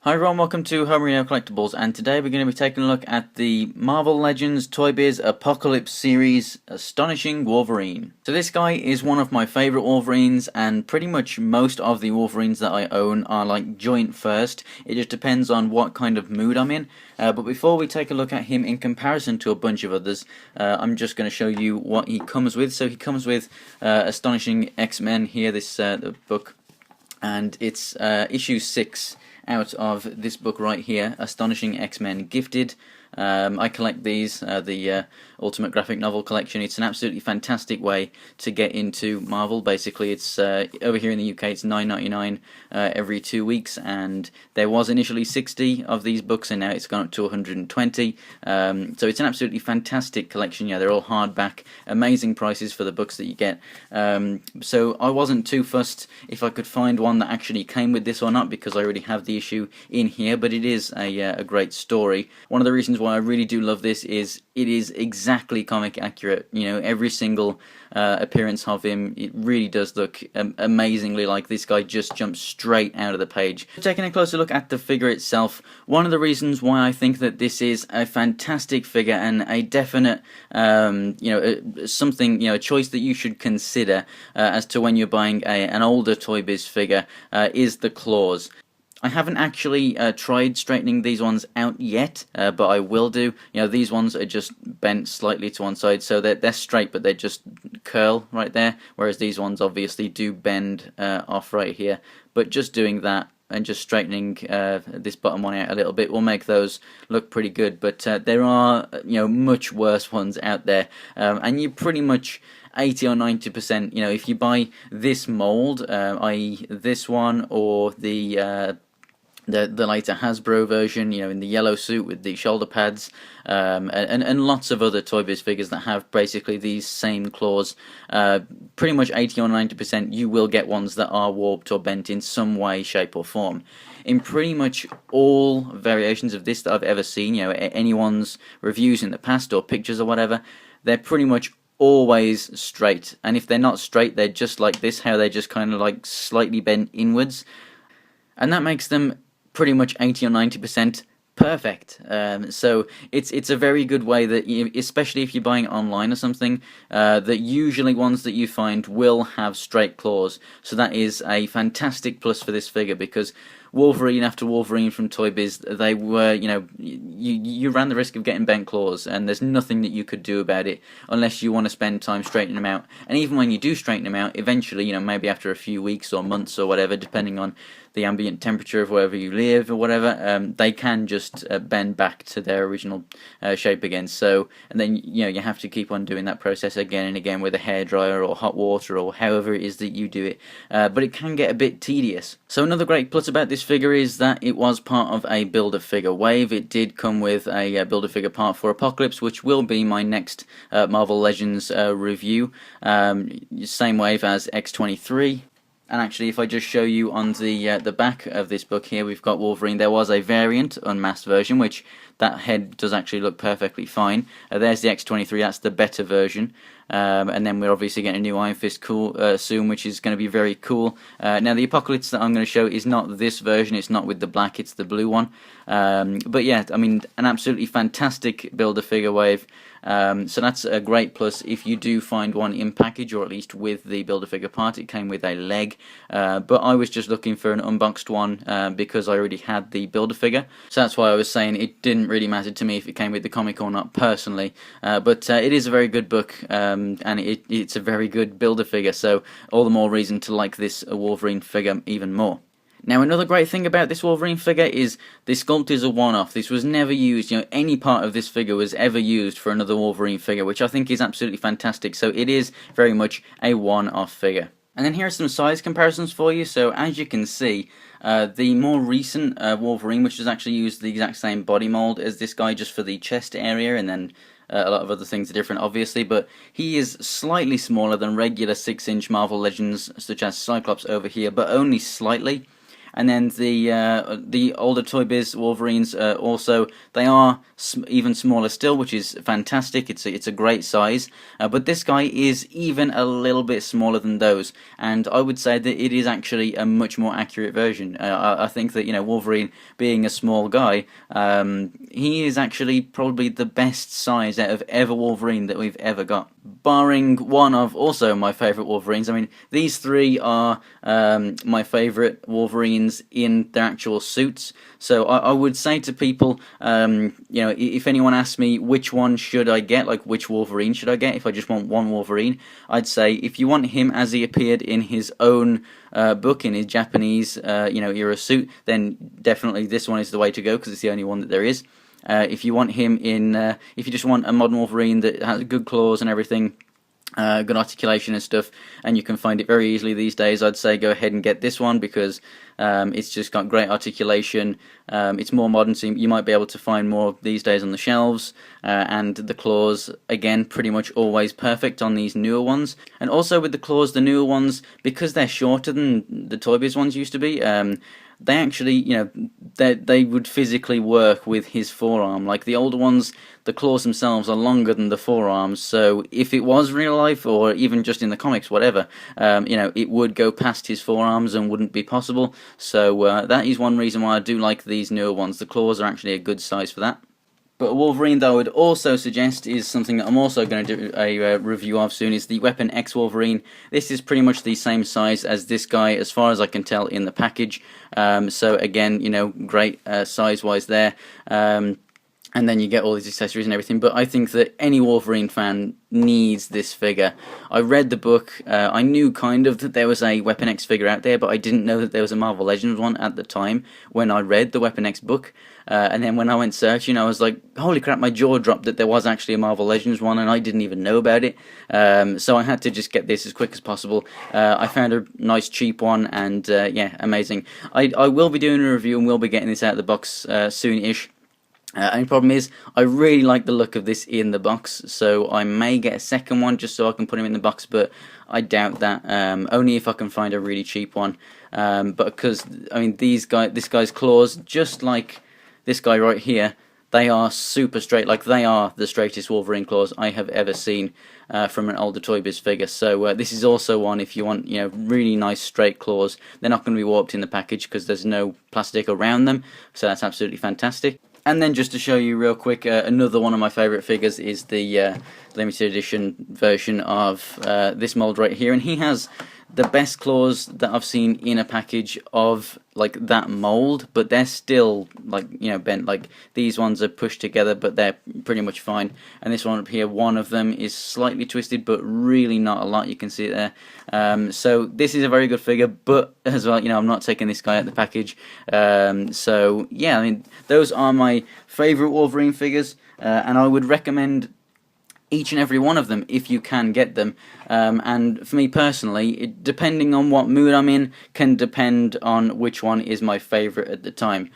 Hi everyone, welcome to Homerino Collectibles, and today we're going to be taking a look at the Marvel Legends Toybiz Apocalypse series Astonishing Wolverine. So this guy is one of my favourite Wolverines, and pretty much most of the Wolverines that I own are like joint first. It just depends on what kind of mood I'm in. But before we take a look at him in comparison to a bunch of others, I'm just going to show you what he comes with. So he comes with Astonishing X-Men here, this book, and it's issue 6 out of this book right here, Astonishing X-Men Gifted. I collect these, the Ultimate Graphic Novel Collection. It's an absolutely fantastic way to get into Marvel. Basically, it's over here in the UK, it's $9.99 every 2 weeks, and there was initially 60 of these books, and now it's gone up to 120. So it's an absolutely fantastic collection. Yeah, they're all hardback, amazing prices for the books that you get. So I wasn't too fussed if I could find one that actually came with this or not, because I already have the issue in here, but it is a great story. One of the reasons why I really do love this is it is exactly comic accurate. You know, every single appearance of him, it really does look amazingly like this guy just jumps straight out of the page. Taking a closer look at the figure itself, one of the reasons why I think that this is a fantastic figure and a definite, something, a choice that you should consider as to when you're buying an older Toybiz figure, is the claws. I haven't actually tried straightening these ones out yet, but I will do. You know, these ones are just bent slightly to one side, so they're straight, but they just curl right there, whereas these ones obviously do bend off right here. But just doing that and just straightening this bottom one out a little bit will make those look pretty good. But there are, much worse ones out there, and you pretty much 80 or 90%, if you buy this mold, i.e. this one, or the later Hasbro version, in the yellow suit with the shoulder pads, and lots of other Toybiz figures that have basically these same claws, pretty much 80 or 90% you will get ones that are warped or bent in some way, shape or form. In pretty much all variations of this that I've ever seen, anyone's reviews in the past or pictures or whatever, they're pretty much always straight. And if they're not straight, they're just like this, how they're just kind of like slightly bent inwards. And that makes them pretty much 80 or 90% perfect. So it's a very good way that, especially if you're buying it online or something, that usually ones that you find will have straight claws. So that is a fantastic plus for this figure, because Wolverine after Wolverine from Toybiz, they were, you ran the risk of getting bent claws, and there's nothing that you could do about it unless you want to spend time straightening them out. And even when you do straighten them out, eventually, maybe after a few weeks or months or whatever, depending on the ambient temperature of wherever you live or whatever, they can just bend back to their original shape again. So, and then you have to keep on doing that process again and again with a hairdryer or hot water or however it is that you do it. But it can get a bit tedious. So another great plus about this figure is that it was part of a Build-A-Figure wave. It did come with a Build-A-Figure part for Apocalypse, which will be my next Marvel Legends review. Same wave as X-23. And actually, if I just show you on the back of this book here, we've got Wolverine. There was a variant unmasked version, which that head does actually look perfectly fine. There's the X-23, that's the better version. And then we're obviously getting a new Iron Fist soon, which is going to be very cool. Now, the Apocalypse that I'm going to show is not this version. It's not with the black, it's the blue one. But yeah, I mean, an absolutely fantastic Build-A-Figure wave. So that's a great plus if you do find one in package, or at least with the Build-A-Figure part. It came with a leg, but I was just looking for an unboxed one because I already had the Build-A-Figure. So that's why I was saying it didn't really matter to me if it came with the comic or not personally. But it is a very good book, and it's a very good Build-A-Figure, so all the more reason to like this Wolverine figure even more. Now, another great thing about this Wolverine figure is the sculpt is a one-off. This was never used, any part of this figure was ever used for another Wolverine figure, which I think is absolutely fantastic. So it is very much a one-off figure. And then here are some size comparisons for you. So as you can see, the more recent Wolverine, which has actually used the exact same body mold as this guy just for the chest area, and then a lot of other things are different, obviously, but he is slightly smaller than regular 6-inch Marvel Legends, such as Cyclops over here, but only slightly. and then the older Toybiz Wolverines also, they are even smaller still, which is fantastic. It's a great size, but this guy is even a little bit smaller than those, and I would say that it is actually a much more accurate version. I think that, you know, Wolverine being a small guy, he is actually probably the best size out of ever Wolverine that we've ever got, barring one of also my favourite Wolverines. I mean, these three are my favourite Wolverines in their actual suits. So I would say to people, you know, if anyone asks me which one should I get, like which Wolverine should I get, if I just want one Wolverine, I'd say if you want him as he appeared in his own book, in his Japanese, you know, era suit, then definitely this one is the way to go, because it's the only one that there is. If you want him in, if you just want a modern Wolverine that has good claws and everything, good articulation and stuff, and you can find it very easily these days, I'd say go ahead and get this one, because it's just got great articulation. It's more modern, so you might be able to find more these days on the shelves, and the claws, again, pretty much always perfect on these newer ones. And also with the claws, the newer ones, because they're shorter than the Toybiz ones used to be, they actually, you know, they would physically work with his forearm. Like the older ones, the claws themselves are longer than the forearms, so if it was real life, or even just in the comics, whatever, you know, it would go past his forearms and wouldn't be possible. So that is one reason why I do like these newer ones. The claws are actually a good size for that. But a Wolverine that I would also suggest is something that I'm also going to do a review of soon, is the Weapon X Wolverine. This is pretty much the same size as this guy, as far as I can tell in the package. So again, you know, great size-wise there. And then you get all these accessories and everything. But I think that any Wolverine fan needs this figure. I read the book. I knew kind of that there was a Weapon X figure out there, but I didn't know that there was a Marvel Legends one at the time when I read the Weapon X book. And then when I went searching, I was like, holy crap, my jaw dropped that there was actually a Marvel Legends one, and I didn't even know about it. So I had to just get this as quick as possible. I found a nice cheap one, and yeah, amazing. I will be doing a review, and we'll be getting this out of the box soon-ish. Only problem is, I really like the look of this in the box, so I may get a second one just so I can put him in the box, but I doubt that, only if I can find a really cheap one. But because, I mean, this guy's claws, just like this guy right here, they are super straight. Like, they are the straightest Wolverine claws I have ever seen from an older Toybiz figure. So this is also one, if you want, you know, really nice straight claws. They're not going to be warped in the package because there's no plastic around them, so that's absolutely fantastic. And then just to show you real quick, another one of my favourite figures is the limited edition version of this mould right here, and he has the best claws that I've seen in a package of like that mould, but they're still, like, you know, bent. Like, these ones are pushed together, but they're pretty much fine. And this one up here, one of them is slightly twisted, but really not a lot. You can see it there. So this is a very good figure, but as well, you know, I'm not taking this guy out the package. So yeah, I mean, those are my favourite Wolverine figures, and I would recommend each and every one of them if you can get them. And for me personally, depending on what mood I'm in, can depend on which one is my favourite at the time.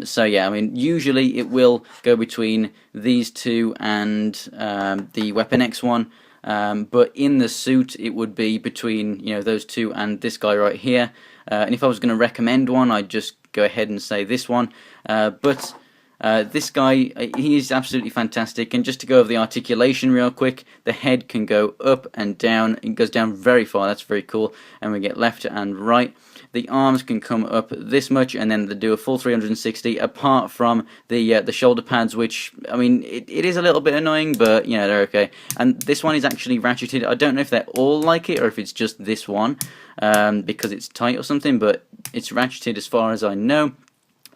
So yeah, I mean, usually it will go between these two and the Weapon X one. But in the suit, it would be between, you know, those two and this guy right here. And if I was going to recommend one, I'd just go ahead and say this one. But this guy, he is absolutely fantastic. And just to go over the articulation real quick, the head can go up and down. It goes down very far. That's very cool. And we get left and right. The arms can come up this much, and then they do a full 360. Apart from the shoulder pads, which, I mean, it is a little bit annoying, but you know, they're okay. And this one is actually ratcheted. I don't know if they're all like it or if it's just this one, because it's tight or something. But it's ratcheted as far as I know.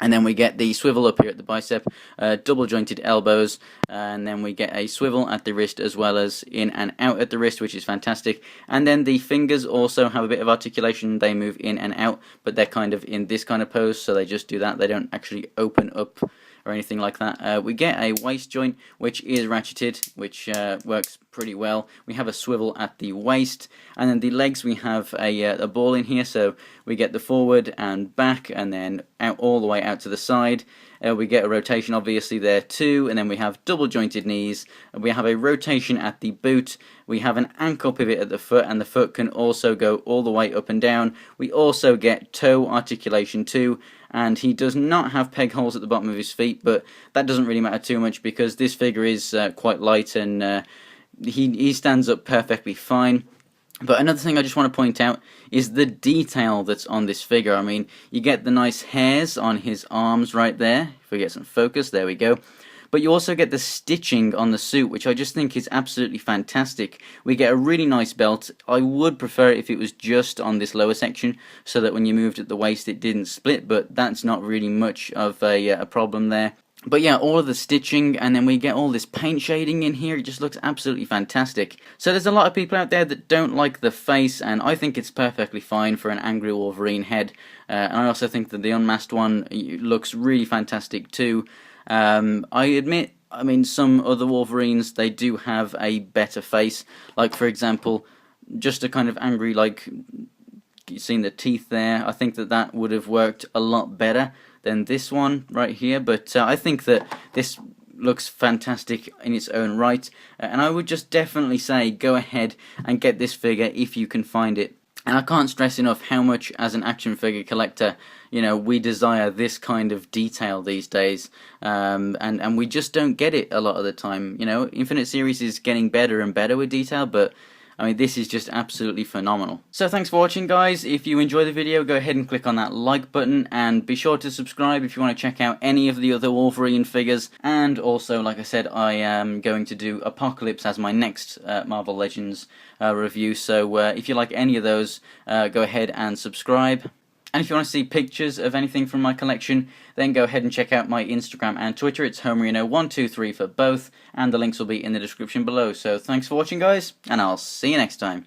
And then we get the swivel up here at the bicep, double jointed elbows, and then we get a swivel at the wrist as well as in and out at the wrist, which is fantastic. And then the fingers also have a bit of articulation. They move in and out, but they're kind of in this kind of pose, so they just do that. They don't actually open up or anything like that. We get a waist joint which is ratcheted, which works pretty well. We have a swivel at the waist, and then the legs we have a ball in here, so we get the forward and back, and then out all the way out to the side. We get a rotation obviously there too, and then we have double jointed knees. We have a rotation at the boot. We have an ankle pivot at the foot, and the foot can also go all the way up and down. We also get toe articulation too, and he does not have peg holes at the bottom of his feet, but that doesn't really matter too much because this figure is quite light, and he stands up perfectly fine. But another thing I just want to point out is the detail that's on this figure. I mean, you get the nice hairs on his arms right there. If we get some focus, there we go. But you also get the stitching on the suit, which I just think is absolutely fantastic. We get a really nice belt. I would prefer it if it was just on this lower section, so that when you moved at the waist it didn't split, but that's not really much of a problem there. But yeah, all of the stitching, and then we get all this paint shading in here. It just looks absolutely fantastic. So there's a lot of people out there that don't like the face, and I think it's perfectly fine for an angry Wolverine head. And I also think that the unmasked one looks really fantastic too. I admit, I mean, some other Wolverines, they do have a better face. Like, for example, just a kind of angry, like, you've seen the teeth there. I think that that would have worked a lot better than this one right here, but I think that this looks fantastic in its own right, and I would just definitely say go ahead and get this figure if you can find it. And I can't stress enough how much, as an action figure collector, you know, we desire this kind of detail these days, and we just don't get it a lot of the time. You know, Infinite Series is getting better and better with detail, but I mean, this is just absolutely phenomenal. So thanks for watching, guys. If you enjoyed the video, go ahead and click on that like button, and be sure to subscribe if you want to check out any of the other Wolverine figures. And also, like I said, I am going to do Apocalypse as my next Marvel Legends review, so if you like any of those, go ahead and subscribe. And if you want to see pictures of anything from my collection, then go ahead and check out my Instagram and Twitter. It's Homerino123 for both, and the links will be in the description below. So thanks for watching, guys, and I'll see you next time.